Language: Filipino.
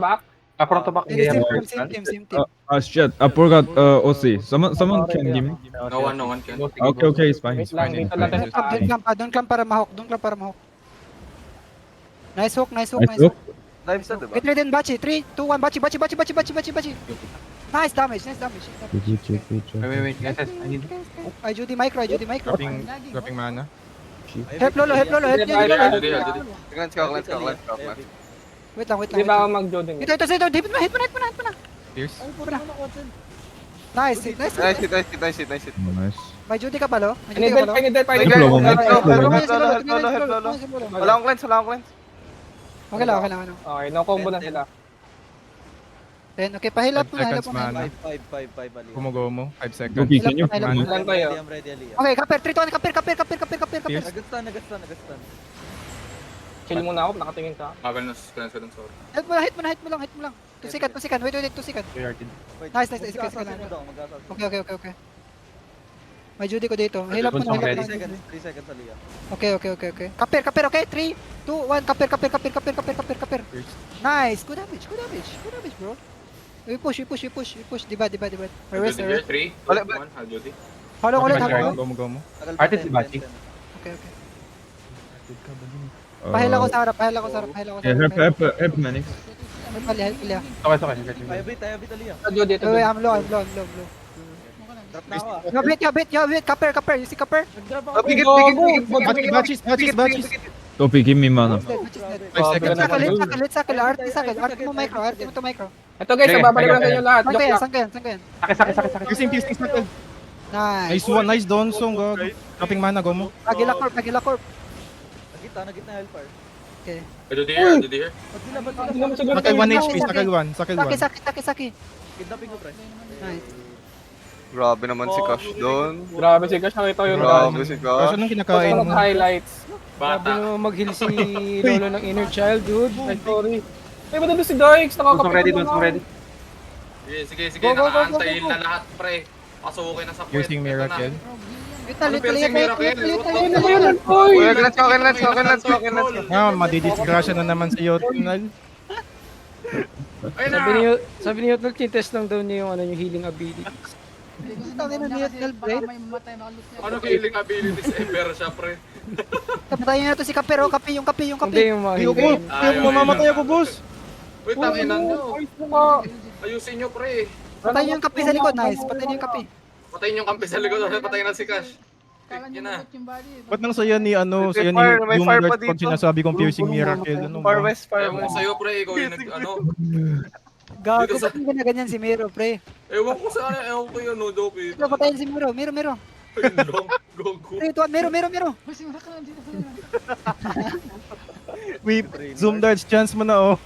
Back. Front to back. Same team. Shit, I forgot OC. Someone can give me. No one can. Okay, it's fine. Wait lang, dito lang tayo sa Don't clamp para mahawk. Nice hook. Nice hook. Dive sa, diba? Get ready and Bachi. 3, 2, 1. Bachi. Nice damage. Wait. Yes, I need... Ay, Judy micro. Dropping mana. Help Lolo. Help Lolo. Let's go. Wait lang. Di ba ako mag-Jodin? Ito. Hit mo na. Pierce. Nice hit. Nice hit. Nice. May Judy ka ba, lo? Pinidel. Help, Lolo. Wala akong cleanse. Okay lang. Okay, no-combo na sila. Then, okay, pahilap mo 5 seconds na. mana. 5. Ali. Gumugomo. 5 seconds. Okay, can you? Hilap mo. Ilan tayo? I'm ready, Ali. Okay, kapir. 3, 2, 1. Kapir. Pierce. Nagastan. Chill muna ako, nakatingin ka. Magal na suspense ko dun, sorry. Hit mo lang. 2 second. Wait. 2 second. Nice. Iska lang. Okay. May Judy ko dito. Hilap mo na. 3 seconds, Ali. Okay. Kapir, okay? 3, 2, 1. Kapir. Nice. Good damage, bro. We push. Diba. Rest. 3, 2, 1, Judy. Hold on. Gumugomo. Artist si Bachi. Okay. Pahila ko sa harap. Help, Manix. Help pala. Okay. Tayo bit, Ali. Judy, ito. Wait, I'm low. Drop na ako. Yo, kapir. You see kapir? Batches. Topi, give me mana. 5 seconds. Let's sakal. Arte mo to micro. Ito guys, babalik lang kayo lahat. Saan Joke lang. ka yan? Sakit. Piercing circle. Nice. Nice Don Song. Dropping mana, gomo. Agila corp. Nagitna helper. Okay. Judy here. Hindi naman siguro Sakal tayo. 1 HP. Sakal 1. Saki. Kidnapping ko, pre. Nice. Grabe naman si Cash doon. Grabe si Gash, nakita yun. Grabe si Kasi Cash. anong kinakain mo? Highlights. Bata. mag-heal si Lolo ng inner child, dude. Ay, sorry. Ay, ba't doon si Dykes? Nakakapit Ready. Sige. Go. Nakaantayin na lahat, pre. Pasukin na sa puwet. Piercing Miracle. Little. Uy! Let's go. Madidisgrasya na naman si Yotinal. Ayun na! Sabi ni Yotnal, test lang daw niya yung healing abilities. Ano healing abilities ever siya, pre? Patayin na to si Kapir. Kape. Hindi yung mga healing. Mamamatay ako, boss. Wait, tanginan nyo. Ayusin nyo, pre. Patayin yung kape sa likod. Nice. Patayin yung kape. Patayin yung kampi sa likod. Patayin na si Cash. Yun na. Ba't nang saya ni May fire pa Doomguard pag dito. sinasabi kong piercing miracle? Ano Far ba? west. Ewan ko sa'yo, pre. Ikaw yung Gago. Dito sa- Patayin na ganyan si Miro, pre. Ewan ko saan. Ewan ko yun, no, Dopey. Patayin si Miro. Miro. Gogo. 3, 2, 1. Miro. Wait, zoom darts chance mo na, oh.